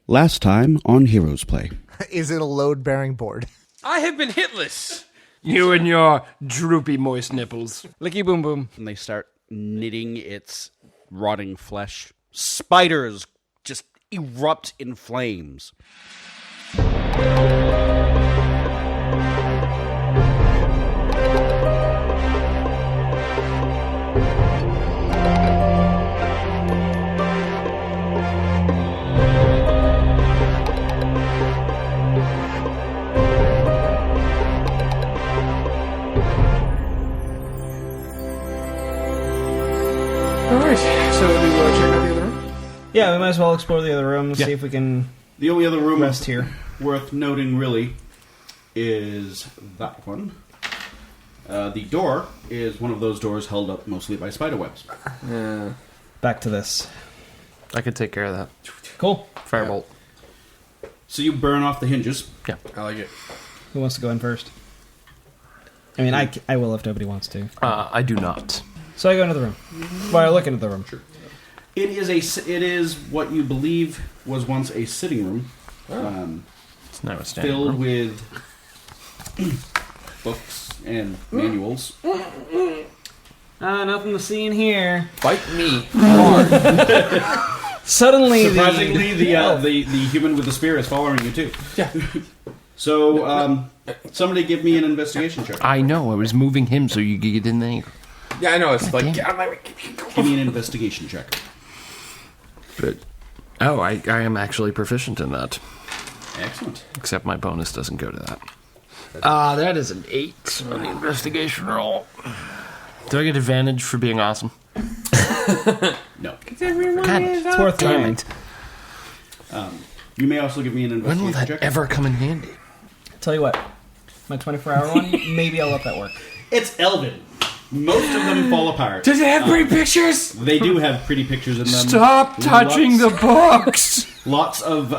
Last time on Heroes Play. Is it a load-bearing board? I have been hitless. You and your droopy moist nipples. Licky boom boom. And they start knitting its rotting flesh. Spiders just erupt in flames. Alright, so we check out the other room? Yeah, we might as well explore the other rooms, Yeah. see if we can The only other room rest here. worth noting, really, is that one. The door is one of those doors held up mostly by spiderwebs. Yeah. Back to this. I could take care of that. Cool. Firebolt. So you burn off the hinges. Yeah. I like it. Who wants to go in first? I mean, I will if nobody wants to. I do not. So I go into the room. While I look into the room. Sure. It is what you believe was once a sitting room, It's now a standing filled room. with books and manuals. Nothing to see in here. Bite me. Suddenly, Surprisingly, the human with the spear is following you too. Yeah. So, somebody give me an investigation check. I know, I was moving him so you could get in there. Yeah, I know. It's like, Give me an investigation check. But, I am actually proficient in that. Excellent. Except my bonus doesn't go to that. That is an 8 on the investigation roll. Do I get advantage for being awesome? No. God, it's worth trying. You may also give me an When investigation will that check. ever come in handy? Tell you what, my 24-hour one, maybe I'll let that work. It's Elven. Most of them fall apart. does it have pretty pictures? They do have pretty pictures in them. Stop touching the books! Lots of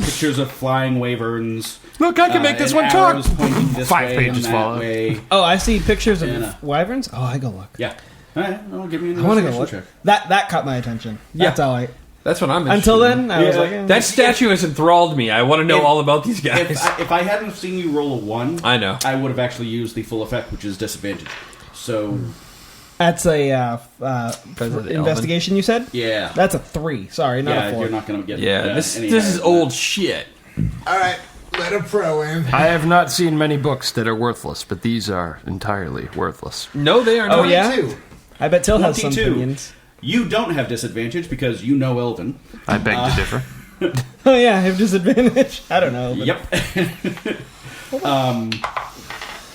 pictures of flying wyverns. Look, I can make this and one talk! arrows pointing this 5 way pages and that follow. way. Oh, I see pictures of Yeah. wyverns? Oh, I go look. Yeah. All right. Well, give me an I want to go investigation look. check. That caught my attention. That's all I... That's what I'm Until interested in. then, I was Yeah. like... That statue has enthralled me. I want to know If- all about these guys. If I hadn't seen you roll a 1, I know. I would have actually used the full effect, which is disadvantage. So, That's a Because of the investigation, you said? yeah. That's a 3. Sorry, not a Yeah, 4. you're not going to get Yeah, this any is higher than old that. shit. All right, let a pro in. I have not seen many books that are worthless, but these are entirely worthless. No, they are not. Oh, yeah? 22. I bet Till has some 22. opinions. You don't have disadvantage because you know Elven. I beg to differ. Oh, yeah, I have disadvantage. I don't know. But Yep.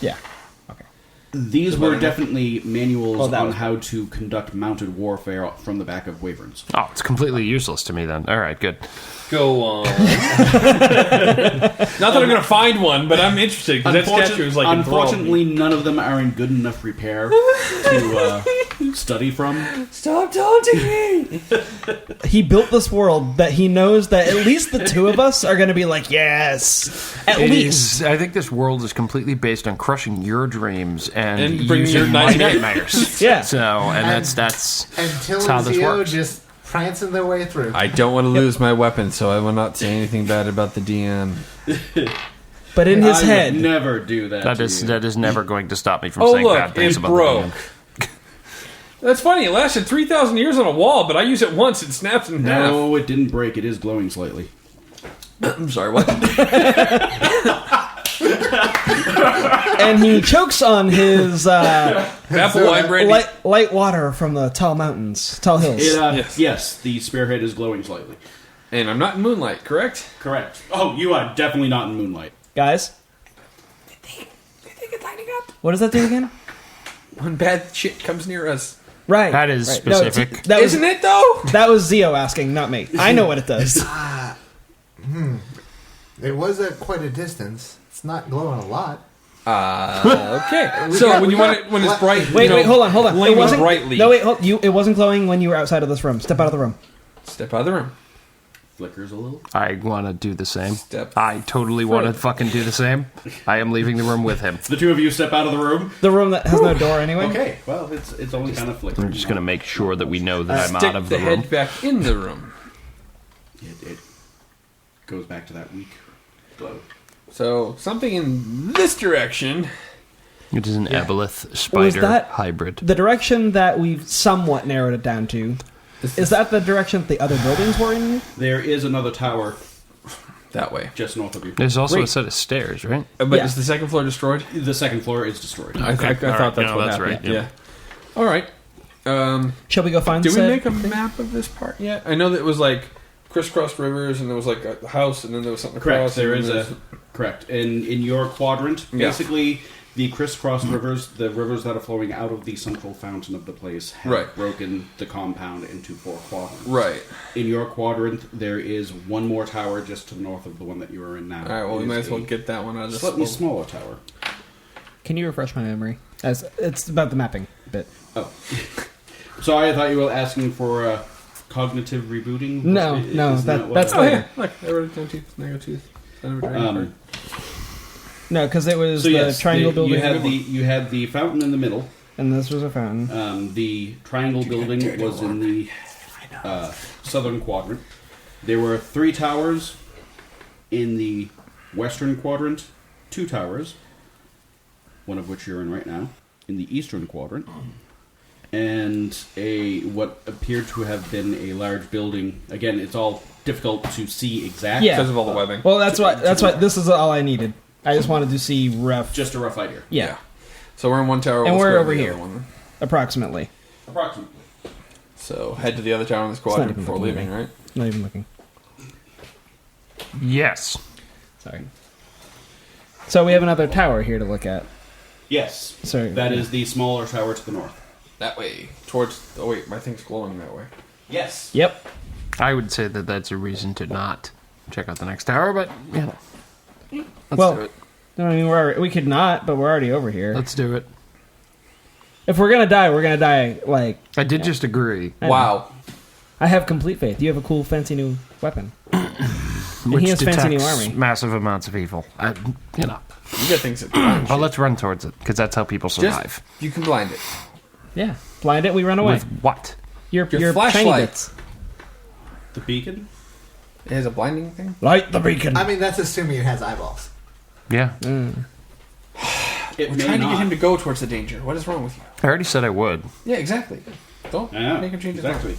Yeah. Okay. These were definitely manuals Oh, that on was- how to conduct mounted warfare from the back of wyverns. Oh, it's completely useless to me then. Alright, good. Go on. Not that I'm going to find one, but I'm interested because that statue is like enthralled me. Unfortunately, none of them are in good enough repair to study from. Stop taunting me! He built this world that he knows that at least the two of us are going to be like, yes. At It least. is- I think this world is completely based on crushing your dreams and bringing using your my nightmares. nightmares. Yeah. So, and that's Until how this Zio works. just prancing their way through. I don't want to lose my weapon, so I will not say anything bad about the DM. But in his I head. would never do that. that to is you. that is never going to stop me from Oh, saying look, bad things it about broke. the That's funny. It lasted 3,000 years on a wall, but I use it once, it snaps in half. No, it didn't break. It is glowing slightly. I'm sorry, what? And he chokes on his Apple wine brandy. light water from the tall mountains, tall hills. Yes. Yes, the spearhead is glowing slightly. And I'm not in moonlight, correct? Correct. Oh, you are definitely not in moonlight. Guys, I think it's lighting up. what does that do again? When bad shit comes near us. Right. That is right. specific. No, that was, Isn't it, though? That was Zio asking, not me. I know what it does. It was at quite a distance. It's not glowing a lot. Okay. So when you want it, when it's bright, Wait, hold on. It Gleaming wasn't brightly. No, wait, it wasn't glowing when you were outside of this room. Step out of the room. Step out of the room. Flickers a little. I want to do the same. Step I totally want to fucking do the same. I am leaving the room with him. The two of you step out of the room. The room that has no door anyway. Okay, well, it's only kind of flickering. I'm just going to make sure that we know that I'm Stick out of the the room. head back in the room. goes back to that weak glow. So, something in this direction. It is an aboleth spider that hybrid. The direction that we've somewhat narrowed it down to, is that the direction that the other buildings were in? There is another tower That way. just north of you. There's also Great. a set of stairs, right? But Yeah. is the second floor destroyed? The second floor is destroyed. I thought that's no, what that's happened. right, yeah. All right. Shall we go find Did we said- make a map of this part yet? I know that it was like crisscrossed rivers, and there was like a house, and then there was something Correct. across. There and is then there's- correct. In your quadrant, Yeah. basically the crisscross rivers, the rivers that are flowing out of the central fountain of the place, have Right. broken the compound into 4 quadrants. Right. In your quadrant, there is one more tower just to the north of the one that you are in now. All right. Well, we It might is as well a get that one out of the slightly smaller tower. Can you refresh my memory? As it's about the mapping bit. Oh, sorry. I thought you were asking for cognitive rebooting. No, no, Isn't that- what that's I- Oh later. yeah, look, I wrote it down tooth, negative tooth. Son of a dragon. No, because it was So the yes, triangle building, you had the fountain in the middle. and this was a fountain. The triangle building was in the southern quadrant. There were 3 towers in the western quadrant, 2 towers, one of which you're in right now, in the eastern quadrant, and what appeared to have been a large building. Again, it's all difficult to see exact. Yeah. Because of all the webbing. Well, that's why. This is all I needed. I just wanted to see rough, Just a rough idea. yeah, So we're in one tower. And let's we're go to over the here. other one. approximately. Approximately. So head to the other tower in this not quadrant even before looking leaving, at me. right? Not even looking. Yes. Sorry. So we have another tower here to look at. Yes. Sorry. That is the smaller tower to the north. That way. Towards. Oh wait, my thing's glowing that way. Yes. Yep. I would say that that's a reason to not check out the next tower, but yeah. Let's Well, do it. No, I mean we could not, but we're already over here. Let's do it. If we're gonna die, we're gonna die like. I did just agree. I know. Wow. I have complete faith. You have a cool, fancy new weapon. Which he has fancy new detects army. massive amounts of evil. You got things that blind Well, shit. let's run towards it, because that's how people survive. You can blind it. Yeah. Blind it, we run away. With what? Your shiny flashlight. bits. The beacon? It has a blinding thing. Light the beacon. I mean, that's assuming it has eyeballs. Yeah. It We're may trying to not. get him to go towards the danger. What is wrong with you? I already said I would. Yeah, exactly. Don't Yeah, make him change his mind. exactly.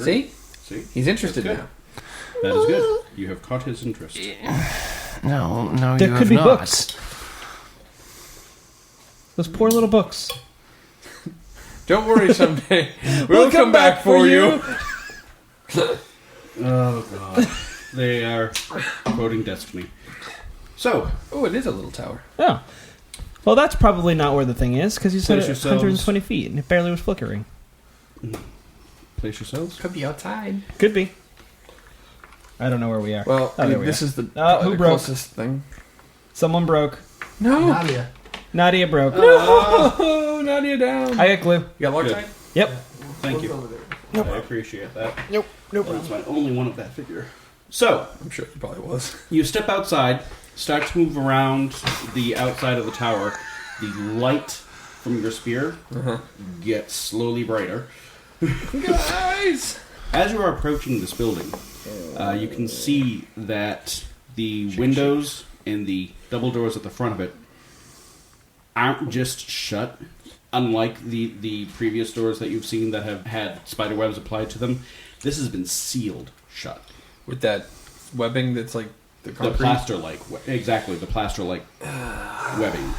See? See? He's interested That's now. good. That is good. You have caught his interest. No, There you could have be not. books. Those poor little books. Don't worry, someday we'll come back for you. Oh, God. They are quoting Destiny. So, Oh, it is a little tower. Oh. Well, that's probably not where the thing is, because you said Place it's yourselves- 120 feet, and it barely was flickering. place yourselves. Could be outside. Could be. I don't know where we are. Well, Oh, there we this are. is the, who probably the broke? closest thing. Someone broke. No. Nadia. Nadia broke. Oh, Nadia down. I got glue. You got Good. Loctite? Yep. Thank What's you. over there? I appreciate that. Nope. Nope. That's my only one of that figure. So, I'm sure he probably was. you step outside, start to move around the outside of the tower. The light from your spear gets slowly brighter. Guys! As you are approaching this building, you can see that the windows and the double doors at the front of it aren't just shut, unlike the previous doors that you've seen that have had spider webs applied to them. This has been sealed shut. With that webbing that's like the The concrete. plaster-like, exactly, the plaster-like webbing.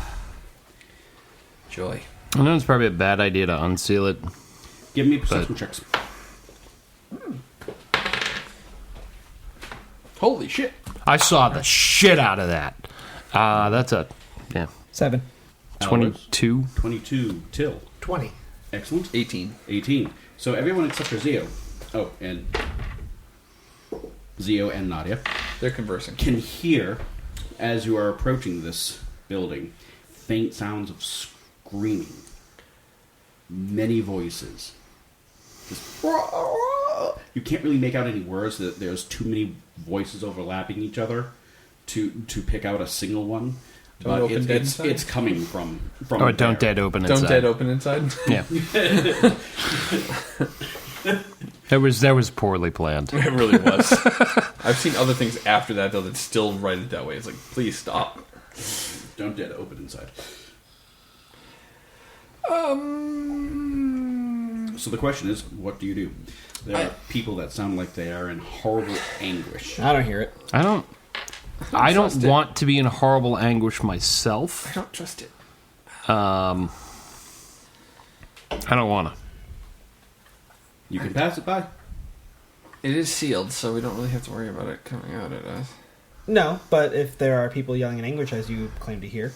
Joy. I know it's probably a bad idea to unseal it. Give me perception checks. Holy shit. I saw the shit out of that. That's a 7. 22. 22. Till. 20. Excellent. 18. 18. So everyone except for Zio. Oh, and Zio and Nadia They're conversing. can hear, as you are approaching this building, faint sounds of screaming. Many voices. Just, you can't really make out any words. That there's too many voices overlapping each other to pick out a single one. Don't But open dead it's inside? coming from Oh, don't there. dead open Don't inside. dead open inside. Yeah. That was poorly planned. It really was. I've seen other things after that, though, that still write it that way. It's like, please stop. Don't dare to open inside. So the question is, what do you do? There are people that sound like they are in horrible anguish. I don't hear it. I don't want to be in horrible anguish myself. I don't trust it. I don't want to. You can pass it by. It is sealed, so we don't really have to worry about it coming out at us. No, but if there are people yelling in anguish, as you claim to hear,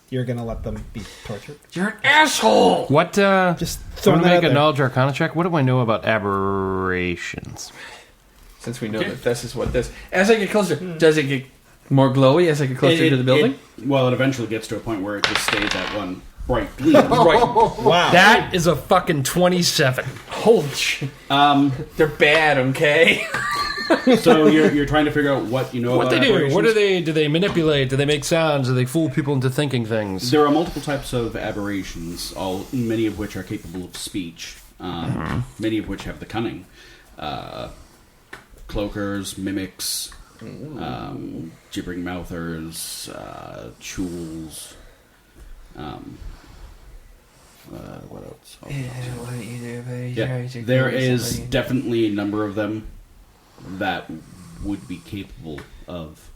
you're going to let them be tortured. You're an asshole! What, Just I'm throwing going to that make out a there. knowledge arcana check. What do I know about aberrations? Since we know that this is what this... As I get closer, does it get more glowy as I get closer to the building? It eventually gets to a point where it just stays at one bright gleam. Right. Wow. That is a fucking 27. Holy shit. They're bad, okay? So you're trying to figure out what you know What about they do? aberrations? What do they manipulate? Do they make sounds? Do they fool people into thinking things? There are multiple types of aberrations, many of which are capable of speech, many of which have the cunning. Cloakers, mimics, gibbering mouthers, chools. What else? There is definitely a number of them that would be capable of...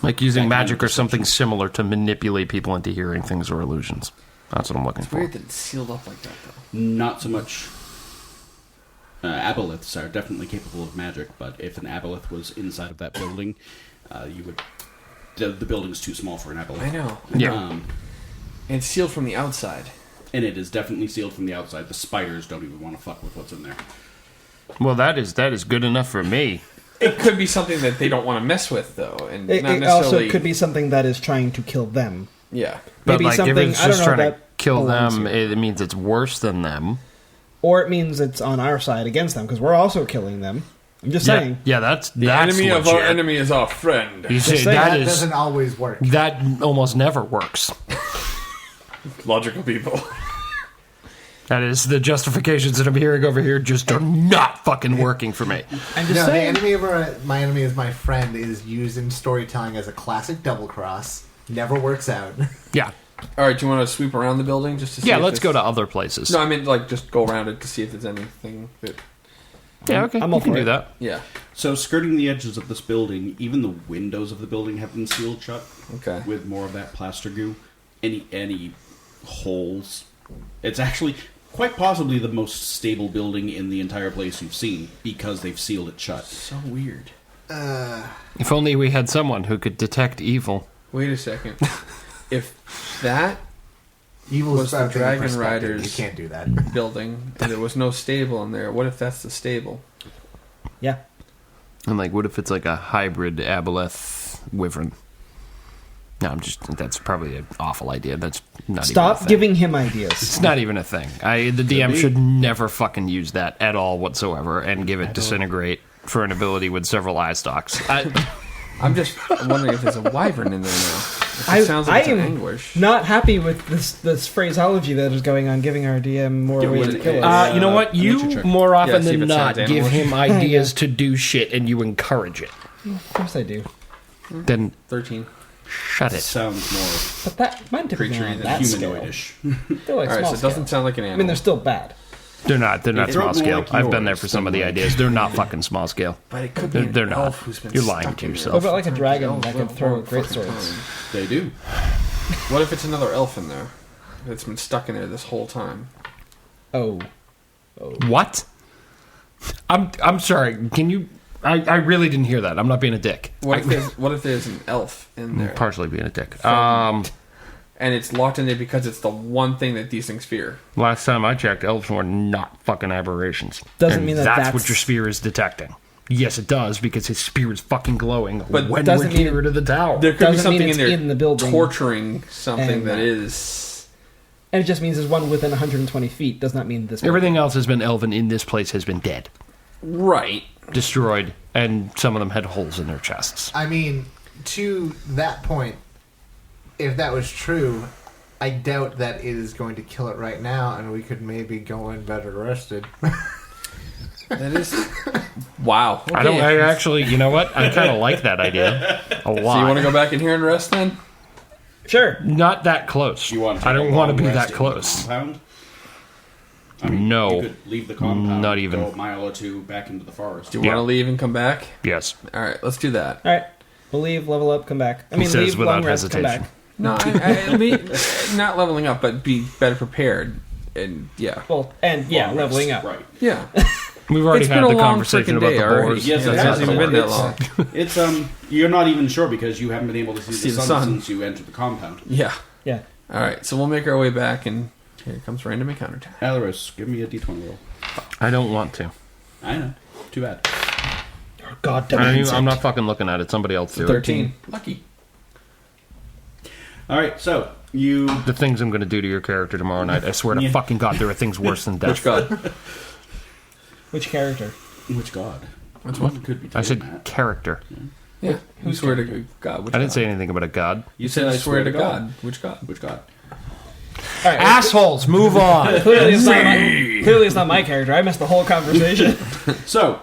Like using that kind magic of or something similar to manipulate people into hearing things or illusions. That's what I'm looking It's for. weird that it's sealed up like that, though. Not so much... aboleths are definitely capable of magic, but if an aboleth was inside of that building, you would... The building's too small for an aboleth. I know. Yeah. And it's sealed from the outside. And it is definitely sealed from the outside. The spiders don't even want to fuck with what's in there. Well, that is good enough for me. It could be something that they don't want to mess with, though, and It, not it necessarily. also could be something that is trying to kill them. Yeah. But Maybe like, something, if it's I don't just know, trying to that kill belongs them, here. it means it's worse than them. Or it means it's on our side against them, because we're also killing them. I'm just saying. Yeah, that's The enemy of legit. our enemy is our friend. You see, saying, That that is doesn't always work. that almost never works. Logical people. That is the justifications that I'm hearing over here just are not fucking working for me. I'm just No, the saying. enemy of my enemy is my friend is used in storytelling as a classic double cross. Never works out. Yeah, All right, do you want to sweep around the building just to see? yeah. if Let's go there's- to other places. No, I mean like just go around it to see if there's anything that. yeah, okay. I'm You all can for do it. that. Yeah. So skirting the edges of this building, even the windows of the building have been sealed shut Okay. with more of that plaster goo. Any holes. It's actually quite possibly the most stable building in the entire place you've seen because they've sealed it shut. So weird. If only we had someone who could detect evil. Wait a second. If that Evil Was is the about taking Dragon perspective. Riders- You can't do that. building and there was no stable in there, what if that's the stable? Yeah. And like, what if it's like a hybrid aboleth wyvern? No, that's probably an awful idea. That's not even a Stop thing. giving him ideas. It's not even a thing. The DM be. should never fucking use that at all whatsoever and give it disintegrate for an ability with several eye stalks. I'm just wondering if there's a wyvern in there now. If it I- sounds like I it's an am anguish. Not happy with this phraseology that is going on, giving our DM more Yeah, ways with to kill an us. You know what? nature You check. more often see if than it not sounds give animalish. him ideas to do shit and you encourage it. Of course I do. Then 13. shut It it. sounds more But that mine typically Creature-y on than that scale. humanoidish. They're like All right, small so it doesn't scale. sound like an animal. I mean, they're still bad. They're not It's small more scale. like I've been there yours for some of than the like- ideas. They're not fucking small scale. But it could be They're an not. elf who's been You're stuck lying to in there. yourself. What about like a dragon Elves that can live throw all great fucking swords? time. They do. What if it's another elf in there that's been stuck in there this whole time? Oh. What? I'm sorry. Can you? I really didn't hear that. I'm not being a dick. What if there's an elf in there Partially being a dick. and it's locked in there because it's the one thing that these things fear? Last time I checked, elves were not fucking aberrations. Doesn't And mean that that's that's- what your spear is detecting. Yes, it does, because his spear is fucking glowing But when doesn't we're mean nearer to the tower. There could be Doesn't mean something in it's there in the building. torturing something And- that is. And it just means there's one within 120 feet. Does not mean this. Everything else has been elven in this place has been dead, Right. destroyed, and some of them had holes in their chests. I mean, to that point, if that was true, I doubt that it is going to kill it right now, and we could maybe go in better rested. That is. Wow. Okay. I actually, you know what? I kind of like that idea a lot. So you want to go back in here and rest then? Sure. Not that close. You want to I take don't a want to long be rest that in the close. compound? I mean, No. You could leave the compound, Not even. go a mile or two back into the forest. Do you want to leave and come back? Yes. All right, let's do that. All right. We'll leave, level up, come back. I mean, says leave, without long rest, come hesitation. back. No, I mean, not leveling up, but be better prepared. And yeah. Well, and yeah, Long leveling rest, up. Right. Yeah. We've already It's been had a the long conversation freaking about day the already. boars. Yes, Yeah, it it has hasn't even been that long. It's you're not even sure because you haven't been able to see the sun since you entered the compound. Yeah. Yeah. All right, so we'll make our way back, and here comes random encounter time. Alaris, give me a d20 roll. I don't want to. I know. Too bad. God I'm not fucking looking at it. Somebody else do it. 13. Lucky. All right, so you. The things I'm going to do to your character tomorrow night. I swear to Yeah. fucking God, there are things worse than death. Which god? Which character? Which god? Which one? Could be I said Matt. character. Yeah. You swear to God. Which I didn't god? say anything about a god. You said I swear to God. Which god? Which god? All right. Assholes, move on. Clearly it's not my character. I missed the whole conversation. So,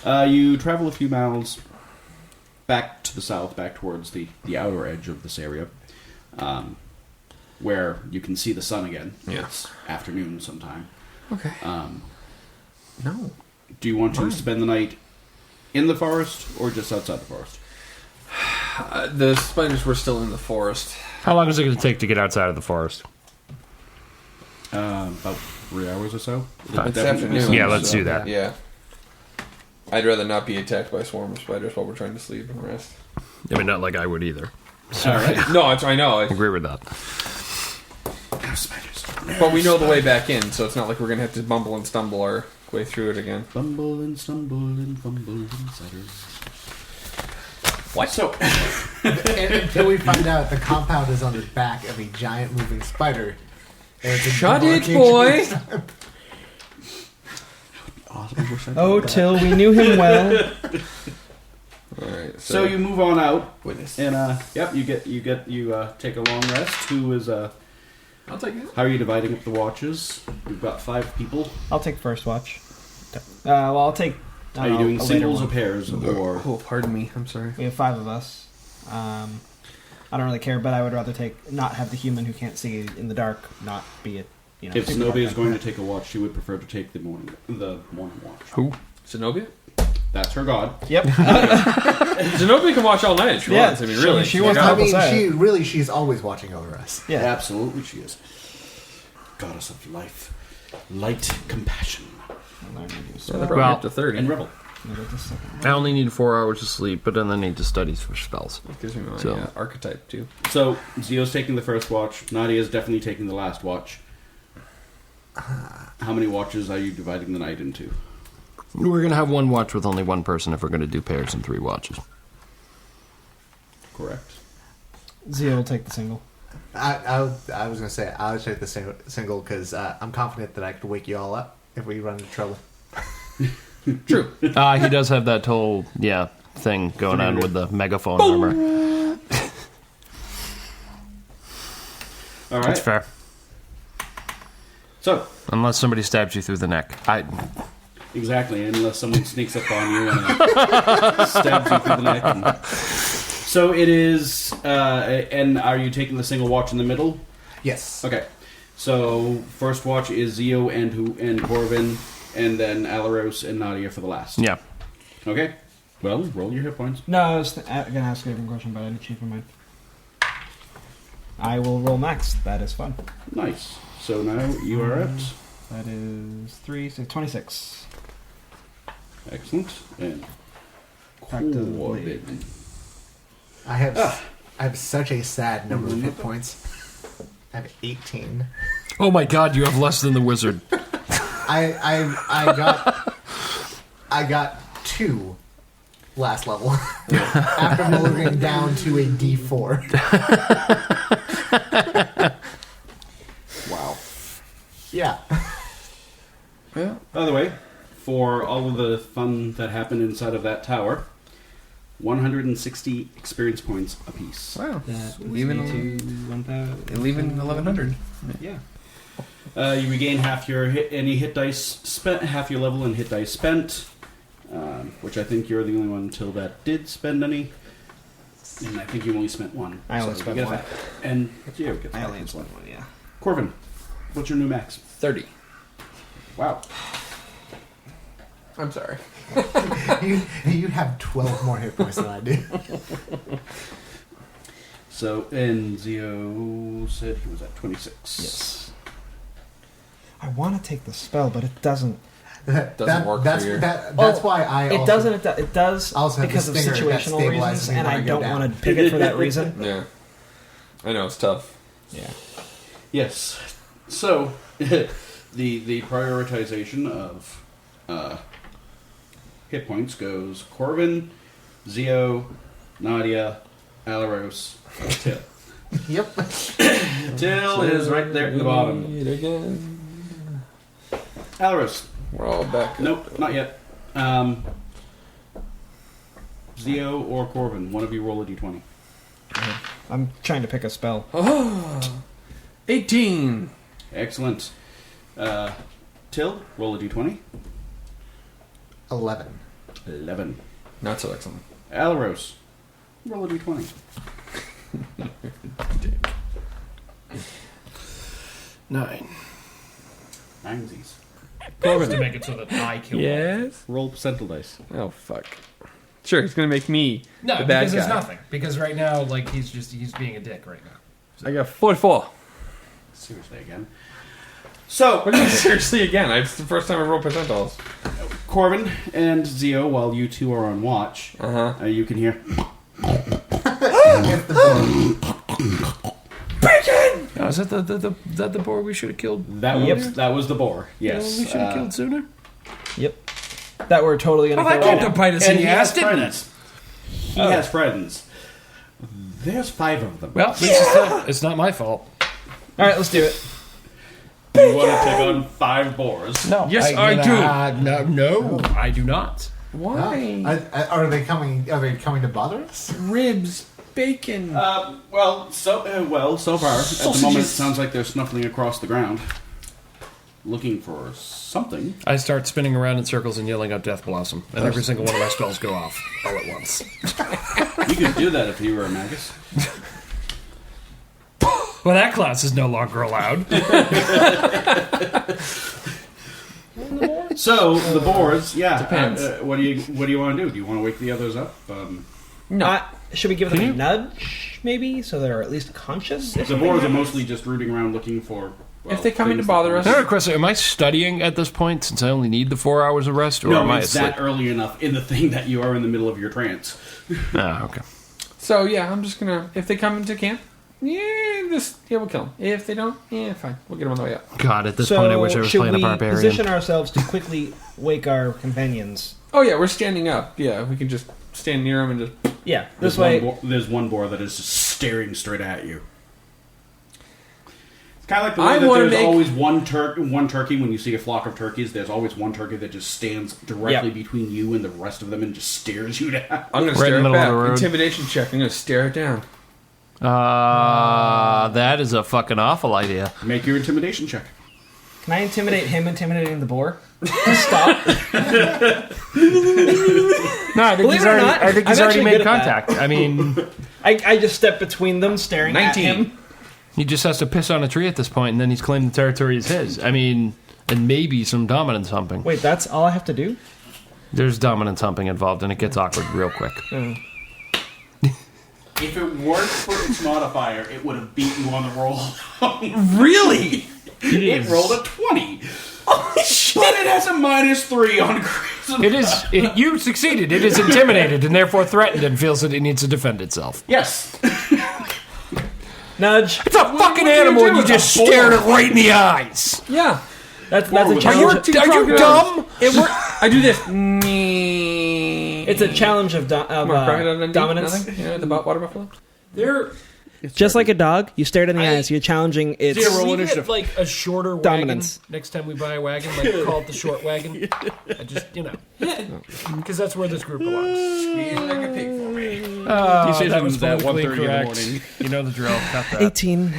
you travel a few miles back to the south, back towards the outer edge of this area, where you can see the sun again. Yeah. It's afternoon sometime. Okay. No. Do you want to spend the night in the forest or just outside the forest? The spiders were still in the forest. How long is it going to take to get outside of the forest? About 3 hours or so. It's Definitely afternoon. sun, Yeah, let's so- do that. Yeah. I'd rather not be attacked by a swarm of spiders while we're trying to sleep and rest. I mean, not like I would either. All right. No, I know. I agree with that. Spiders. But we know the way back in, so it's not like we're going to have to bumble and stumble our way through it again. Fumble and stumble and fumble and spiders. What? So, And until we find out the compound is on the back of a giant moving spider. and it's a Shut it, demarcation- boy! awesome. I wish I Oh, did that. till we knew him well. Alright, So you move on out, Witness. and yep, you take a long rest. Who is I'll take it. How are you dividing up the watches? We've got 5 people. I'll take first watch. Well, I'll take. Are you doing a later singles or one. pairs or? Oh, pardon me. I'm sorry. We have 5 of us. I don't really care, but I would rather not have the human who can't see in the dark not be it. If super Zenobia is dark. going to take a watch, she would prefer to take the morning watch. Who? Zenobia? That's her god. Yep. Zenobia can watch all night if she Yeah, wants. I mean, really. she wants to I help mean, us out. she's always watching over us. Yeah. Absolutely, she is. Goddess of life, light, compassion, Yeah, they're probably Well, up to 30. and rebel. I only need 4 hours of sleep, but then I need to study for spells. That gives me my So- archetype, too. So Zio's taking the first watch. Nadia is definitely taking the last watch. How many watches are you dividing the night into? We're going to have 1 watch with only 1 person if we're going to do pairs and 3 watches. Correct. Zio will take the single. I was going to say, I would take the single because I'm confident that I could wake you all up if we run into trouble. True. He does have that whole, thing going on with the megaphone armor. All right. That's fair. So Unless somebody stabs you through the neck. exactly, unless someone sneaks up on you and stabs you through the neck. So it is. And are you taking the single watch in the middle? Yes. Okay. So first watch is Zio and Corvin, and then Alaros and Nadia for the last. Yeah. Okay. Well, roll your hit points. No, I was going to ask a different question, but I didn't change my mind. I will roll max. That is fun. Nice. So now you are at. That is 3, 6, 26. Excellent. And Back to the blade. Corvin. I have such a sad number of hit points. I have 18. Oh my god, you have less than the wizard. I got 2 last level after lowering down to a D4. Wow. Yeah. Yeah. By the way, for all of the fun that happened inside of that tower, 160 experience points apiece. Wow. That Leaving 1,000. 1100. Yeah. You regain half your any hit dice spent, half your level and hit dice spent, which I think you're the only one until that did spend any. And I think you only spent one. I only you spent get one. that. And Geo gets I that. only spent one, yeah. Corvin, what's your new max? 30. Wow. I'm sorry. You have 12 more hit points than I do. So, and Zio said he was at 26. Yes. I want to take the spell, but it doesn't. Doesn't work that's, for you. That's why I. It also, doesn't. It does also have because of the stinger that situational stabilizes reasons, me and when I I go don't down. want to pick it for that reason. Yeah. I know, it's tough. Yeah. Yes. So, the prioritization of hit points goes Corvin, Zio, Nadia, Alaros, Till. Yep. Till is right there at the bottom. Again. Alaros. We're all back. Nope, not yet. Zio or Corvin, one of you roll a d20. I'm trying to pick a spell. Oh, 18. Excellent. Till, roll a d20. 11. 11. Not so excellent. Alaros, roll a d20. 9. Ninesies. To make it so that I kill one. Yes? Roll percentile dice. Oh, fuck. Sure, he's going to make me No, the bad because guy. there's nothing. Because right now, like, he's being a dick right now. I got 44. Seriously again. So, What do you mean, seriously again? It's the first time I rolled percentiles. Corvin and Zio, while you two are on watch, Uh-huh. you can hear. Against the board. Oh, is that the boar we should have killed? That was the boar. Yes. We should have killed sooner. Yep. That we're totally gonna. that kill came right to now. bite us And in he the has ass, didn't it? friends. He has friends. There's 5 of them. Well, it's not my fault. All right, let's do it. You want to take on 5 boars? No. Yes, I do. No, I do not. Why? Are they coming? Are they coming to bother us? Ribs, bacon. So far, at the moment, it sounds like they're snuffling across the ground, looking for something. I start spinning around in circles and yelling out Death Blossom, and every single one of my spells go off all at once. You could do that if you were a magus. Well, that class is no longer allowed. So the boars, yeah. Depends. What do you want to do? Do you want to wake the others up? No. Should we give them a nudge, maybe, so they're at least conscious? The boars are mostly just rooting around looking for. Well, If they come in things to bother that- us- I have a question. Am I studying at this point since I only need the 4 hours of rest, or am No, I it's asleep? that early enough in the thing that you are in the middle of your trance. Ah, okay. So, yeah, I'm just going to... If they come into camp, we'll kill them. If they don't, fine. We'll get them on the way up. God, at this So point, I wish I was should playing a we barbarian. position ourselves to quickly wake our companions? Oh, yeah, we're standing up. Yeah, we can just stand near them and just... Yeah, this way. There's one boar that is just staring straight at you. It's kind of like the way I that wanna there's make- always one turkey when you see a flock of turkeys. There's always one turkey that just stands directly between you and the rest of them and just stares you down. I'm going to Right in stare the it middle of back. the road. Intimidation check. I'm going to stare it down. That is a fucking awful idea. Make your intimidation check. Can I intimidate him intimidating the boar? Stop. No, I think Believe he's it or already. not, I think he's I'm already actually made good at that. contact. I mean, I just step between them, staring 19. at him. he just has to piss on a tree at this point, and then he's claimed the territory is his. I mean, and maybe some dominance humping. Wait, that's all I have to do? There's dominance humping involved, and it gets awkward real quick. If it weren't for its modifier, it would have beat you on the roll. Really? It rolled a 20. Holy shit! But it has a -3 on charisma. It is. You succeeded. It is intimidated and therefore threatened and feels that it needs to defend itself. Yes. Nudge. It's a fucking do you animal, do and you with just a boar? stared it right in the eyes. Yeah. That's a with Are challenge. you dumb? It worked. I do this. It's a challenge of dominance. Nothing? You know, the water buffalo? They're Just like a dog, you stare it in the eyes. You're challenging its we get like a shorter Dominance. wagon next time we buy a wagon, like call it the short wagon. I just, because that's where this group belongs. Squeeze like a pig for me. That was at politically 1:30 in the correct. morning. You know the drill. Cut that. 18.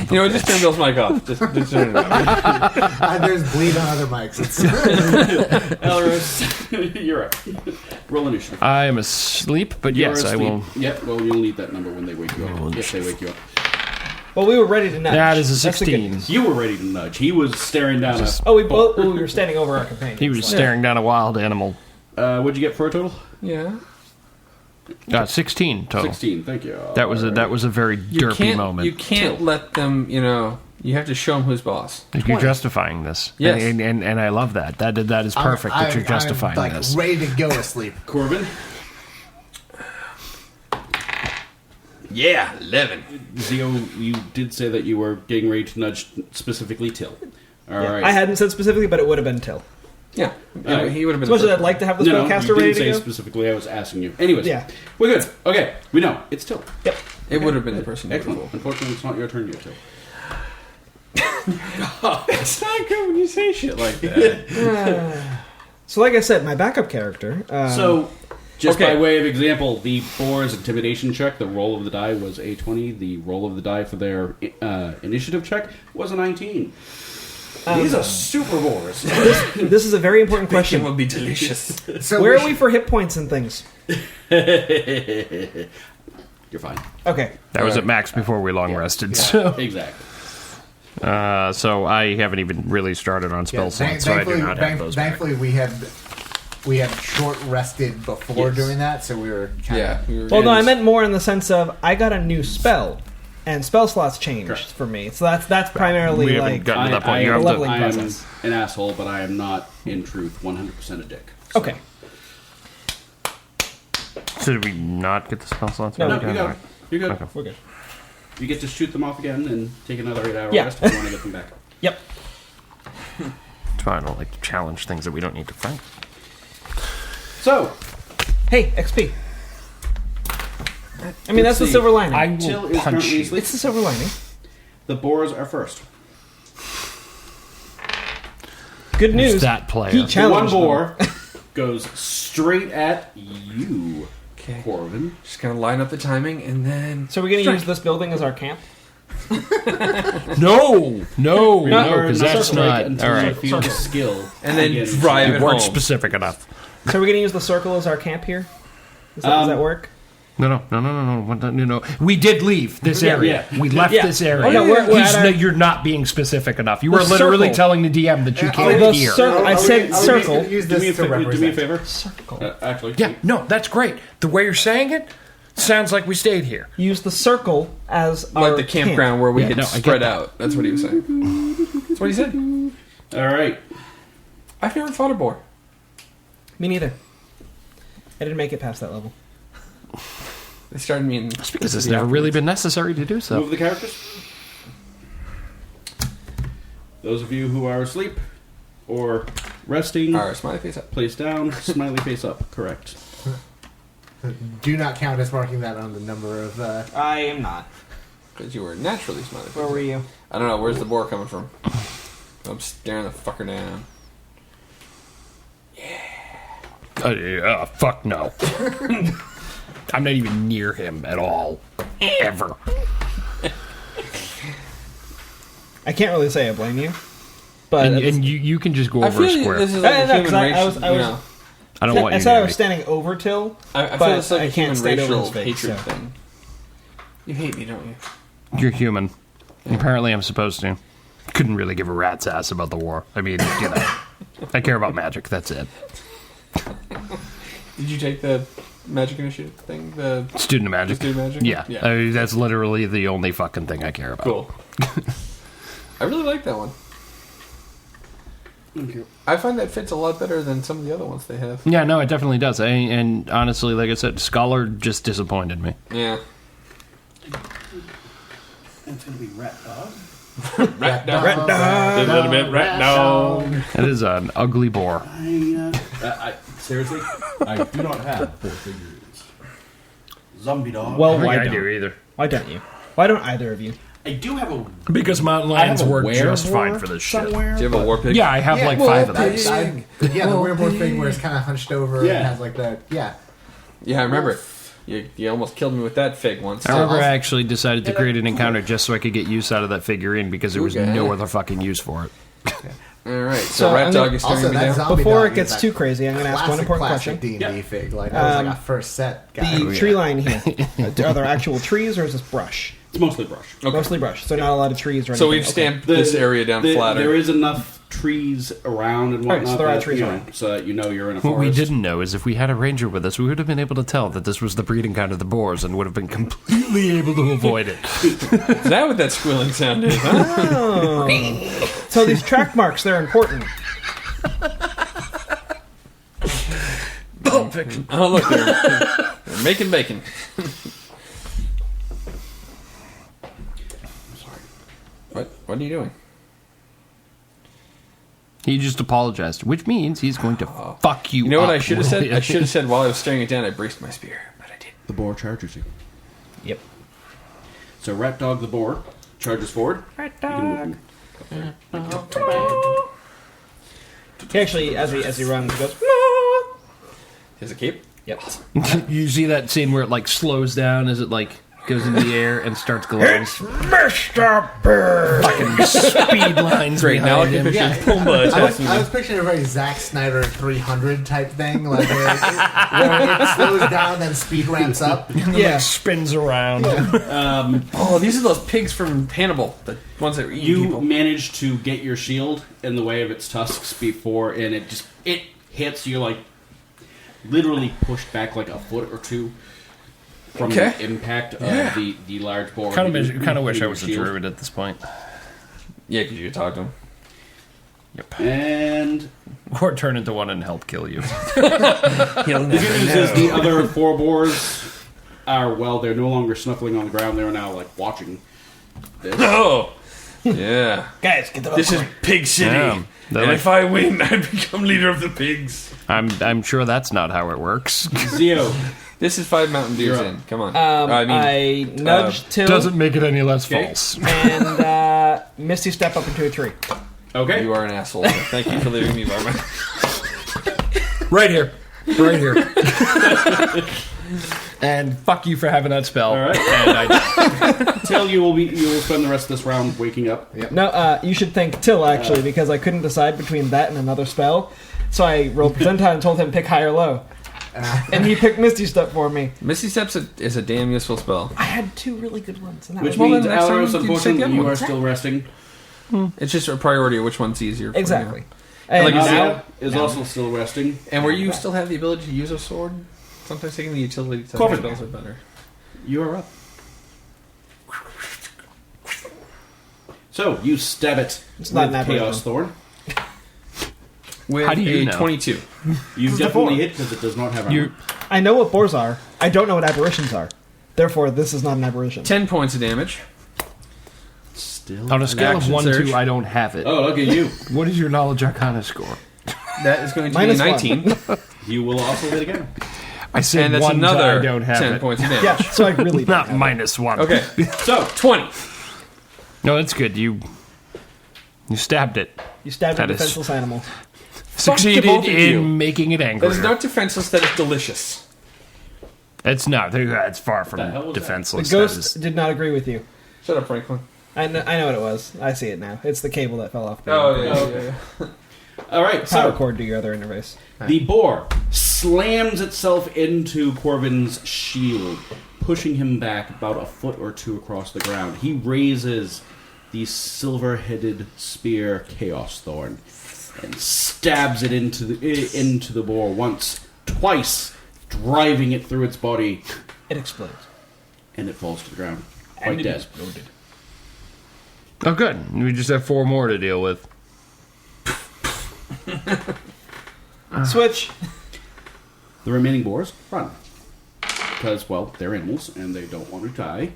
You know, just turn Bill's mic off. Just turn it off. There's bleed on other mics. It's Elros, you're up. Roll initiative. I am asleep, but You're yes, I asleep. will. Yep, well, you'll need that number when they wake you up. If they wake you up. Well, we were ready to nudge. That is a That's the good 16. news. You were ready to nudge. He was staring down a... Oh, we were standing over our companion. He was staring down a wild animal. What'd you get for a total? Yeah. 16 total. 16, thank you. That was a very derpy moment. You can't let them, you have to show them who's boss. You're justifying this. Yes. And I love that. That is perfect that you're justifying I'm, this. ready to go to sleep. Corbin? Yeah, 11. Zio, you did say that you were getting ready to nudge specifically Till. All right. I hadn't said specifically, but it would have been Till. Yeah. Alright. He would have As been. much as I'd like to have the No, spellcaster you ready didn't to say go. specifically. I was asking you. Anyways, Yeah. we're good. Okay, we know. It's Till. Yep. It would have been the person. Excellent. Unfortunately, it's not your turn yet, Till. It's not good when you say shit like that. So, like I said, my backup character. So, just okay. by way of example, the boar's intimidation check, the roll of the die was a 20. The roll of the die for their initiative check was a 19. These are super boars. this is a very important Bacon question. will be delicious. So Where are we for hit points and things? You're fine. Okay. That was at max before we long rested. So. Exactly. So I haven't even really started on spell slots, so I do not have those. Thankfully, we had short rested before doing that, so we were kind of. Yeah. Well, no, I meant more in the sense of I got a new spell, and spell slots changed Correct. for me. So that's primarily We haven't like gotten to that point. I You have leveling to, I am process. an asshole, but I am not, in truth, 100% a dick. So. Okay. so did we not get the spell slots? No, No, Okay, you got all it. You're good. Okay. We're good. You get to shoot them off again and take another 8-hour Yeah. rest if you want to get them back. Yep. It's fine. I don't like to challenge things that we don't need to fight. So, Hey, XP. I mean, that's the silver lining. I Till will is punch currently you. asleep. It's the silver lining. The boars are first. Good news. Who's that player? He The one challenged them. boar goes straight at you, Okay. Corbin. Just gonna line up the timing and then. So we're going to use this building as our camp? No, because Not that's strike not. until All you right. feel the skill. And then Again, drive You it weren't home. specific enough. So we're going to use the circle as our camp here? Does that work? No. We did leave this area. yeah. We left Yeah. this area. Oh, no, we're at our- You're not being specific enough. You The were literally circle. telling the DM that you can't the hear. circle. I said circle. Use Do me, this to do me a represent. favor. Circle. Actually. Yeah, no, that's great. The way you're saying it sounds like we stayed here. Use the circle as Like our the campground where we had no, I get spread that. out. That's what he was saying. That's what he said. All right. I've never fought a boar. Me neither. I didn't make it past that level. They started me in. That's because it's never really been necessary to do so. Move the characters. Those of you who are asleep or resting, Alright, smiley face up. place down, smiley face up. Correct. Do not count as marking that on the number of. I am not. Because you were naturally smiley face Where up. were you? I don't know, where's the boar coming from? I'm staring the fucker down. Fuck no. I'm not even near him at all. Ever. I can't really say I blame you. But And you can just go I over a feel square. this is like No, a no, human 'cause I racial. was- you know, I don't want I you said I near was me. standing over Till. I feel But it's like I a can't human stand over racial his face, hatred so. thing. You hate me, don't you? You're human. Apparently I'm supposed to. Couldn't really give a rat's ass about the war. I mean, you know. I care about magic, that's it. Did you take the magic initiative thing? The Student of magic. Student magic? Yeah. Yeah. I mean, that's literally the only fucking thing I care about. cool. I really like that one. Thank you. I find that fits a lot better than some of the other ones they have. Yeah, no, it definitely does. And honestly, like I said, Scholar just disappointed me. Yeah. It's gonna be rat dog. Rat dog. Rat dog. A little bit rat dog. It is an ugly boar. Seriously, I do not have 4 figures. Zombie dog. Well, I why think I don't? do either. Why don't you? Why don't either of you? I do have a. Because mountain I have lions a work werewolf just fine for this shit. somewhere. Do you have a war pig? Yeah, I have like well, 5 of those. Yeah, the werewolf thing where it's kind of hunched over Yeah. and has like the. Yeah. Yeah, I remember it. You almost killed me with that fig once. However, I actually decided to create an encounter just so I could get use out of that figurine because there was Okay. no other fucking use for it. All right, So so Rat I'm Dog gonna- is staring Also, me that down. zombie Before dog it gets is too crazy, I'm going to ask one important question. D&D fig. Like, that was like a first set guy. The tree line here. Are there actual trees or is this brush? It's mostly brush. Okay. Mostly brush, so not a lot of trees or anything. So we've Okay. stamped this area down flatter. There is enough trees around and Alright, whatnot so there are that, trees you know, around. so that you know you're in a What forest. we didn't know is if we had a ranger with us, we would have been able to tell that this was the breeding ground of the boars and would have been completely able to avoid it. Is that what that squealing sound is, huh? Oh. So these track marks, they're important. Oh, look, they're making bacon. What are you doing? He just apologized, which means he's going to fuck you You know what up. I should have said? I should have said while I was staring it down, I braced my spear, but I didn't. The boar charges you. Yep. So Rat Dog the boar charges forward. Rat Dog. He actually, as he runs, he goes. Is it cape? Yep. You see that scene where it like slows down as it like goes in the air and starts glowing. Mr. Bird! Fucking speed lines Great, now I can behind him. picture Pumbaa attacking I me. was picturing a very Zack Snyder 300 type thing, like where it slows down, then speed ramps up. Yeah. Spins around. Oh, these are those pigs from Hannibal, the ones that were eating You people. manage to get your shield in the way of its tusks before, and it hits you like literally pushed back like a foot or two from Okay. the impact of the large boar. Kind of wish I Your was a shield. druid at this point. Yeah, because you could talk to him. Yep. And Or turn into one and help kill you. He'll the good news is the other four boars are, well, they're no longer snuffling on the ground. They're now like watching this. Oh! Yeah. Guys, get the This is Pig City. Yeah. They're And like- if I win, I become leader of the pigs. I'm sure that's not how it works. Zio, This is 5 Mountain Dews You're up. in. Come on. I nudge Till Doesn't make it any less Okay. false. and Misty step up into a tree. okay. You are an asshole. So thank you for leaving me, Barman. Right here. Right here. And fuck you for having that spell. All right. And I Till you will spend the rest of this round waking up. No, you should thank Till actually because I couldn't decide between that and another spell, so I rolled percentile and told him pick high or low, and he picked Misty Step for me. Misty Steps is a damn useful spell. I had two really good ones, and that Which was means, then next time Alaros, you just take the unfortunately, other you one. are still resting. It's just a priority of which one's easier for you. exactly. And Like you said- now, Zio is also still resting. And where you still have the ability to use a sword, sometimes taking the utility type Corbin. spells are better. You are up. So, you stab it It's not with an Chaos aberration. Thorn. With How do you a know? 22. You is a definitely four. hit because it does not have armor. You I know what boars are. I don't know what aberrations are. Therefore, this is not an aberration. 10 points of damage. Still. on a scale of action 1 surge. to I don't have it. Oh, look at you. What is your knowledge arcana score? That is going to Minus be a one. 19. You will also hit again. I said And that's 1 to I another don't have 10 it. points of damage. Yeah, so I really don't Not have it. minus 1. Okay, So, 20. No, that's good. You stabbed it. You stabbed a That is- defenseless animal. Succeeded both of you. in making it angry. That is not defenseless, that is delicious. It's not. It's far from The hell was that? The defenseless. ghost did not agree with you. Shut up, Franklin. I know what it was. I see it now. It's the cable that fell off. Oh, yeah. all right. Power So, cord to your other interface. the boar slams itself into Corbin's shield, pushing him back about a foot or two across the ground. He raises the silver-headed spear Chaos Thorn and stabs it into the boar once, twice, driving it through its body, It explodes. and it falls to the ground, quite dead. Oh, good. We just have 4 more to deal with. Switch. The remaining boars run. Because, well, they're animals and they don't want to die.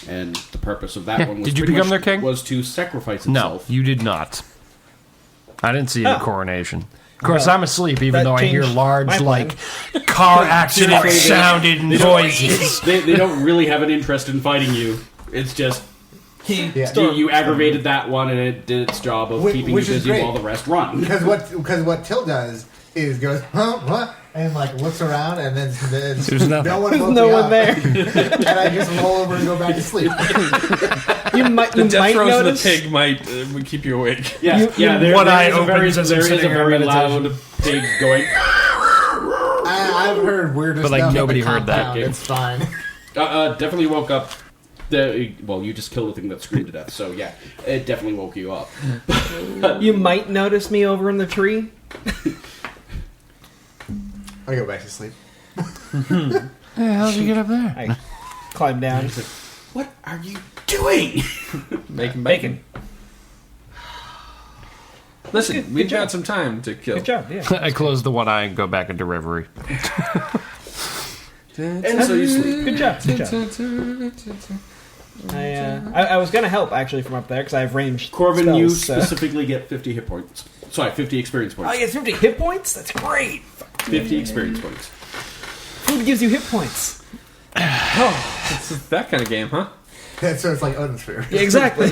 And the purpose of that Yeah, one was did you pretty become much their king? was to sacrifice No, itself. you did not. I didn't see the Oh. coronation. Of course, Well, I'm asleep, even that though I hear changed large, my like, car accident Seriously, they- sounded noises. They don't really have an interest in fighting you. It's just you aggravated that one and it did its job of keeping you Which is busy great. while the rest run. Because what Till does is goes, huh, what? And like looks around, and then There's nothing. no one, There's woke no me one up. there. And I just roll over and go back to sleep. You might The death throes of the notice. pig might would keep you awake. Yeah, You- yeah. There, one there eye is a very, opens as I'm there is a sitting here in very meditation. loud pig going. I've heard weirder But, like, stuff. at nobody the heard that. compound. It's fine. Definitely woke up. Well, you just killed the thing that screamed to death, so yeah, it definitely woke you up. You might notice me over in the tree. I go back to sleep. Hey, how'd you get up there? I climb down. What are you doing? Making bacon. Listen, we've got some time to kill. Good job, yeah. I close the one eye and go back into reverie. And so you sleep. Good job. Good job. I was gonna help actually from up there because I have ranged. Corbin, spells, you so. specifically get 50 hit points. Sorry, 50 experience Oh, points. you get 50 hit points? That's great. 50 experience points. Food gives you hit points. It's that kind of game, huh? So it's like Odin's Sphere. Yeah, exactly.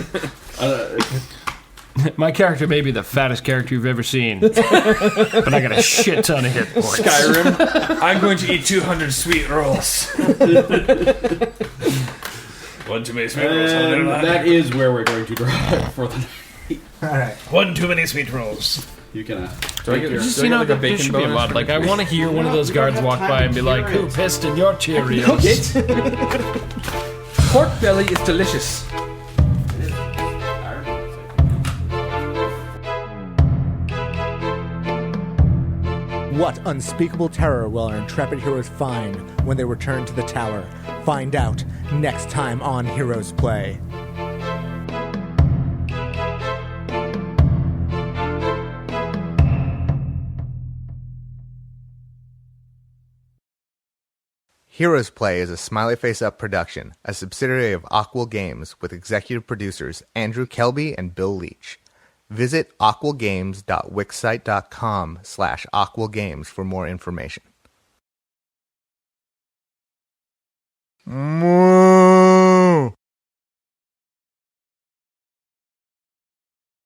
My character may be the fattest character you've ever seen, but I got a shit ton of hit points. Skyrim. I'm going to eat 200 sweet rolls. One too many sweet rolls. And that is where we're going to drive for the night. Alright. One too many sweet rolls. You can Do I get, Just, do I get like a there bacon should be a bonus? mod. Like, I want to hear one of those guards walk by and be like, "Who pissed in your Cheerios?" Pork belly is delicious. What unspeakable terror will our intrepid heroes find when they return to the tower? Find out next time on Heroes Play. Heroes Play is a Smiley Face Up production, a subsidiary of Aquil Games, with executive producers Andrew Kelbe and Bill Leetch. Visit aquilgames.wixsite.com/aquilgames for more information.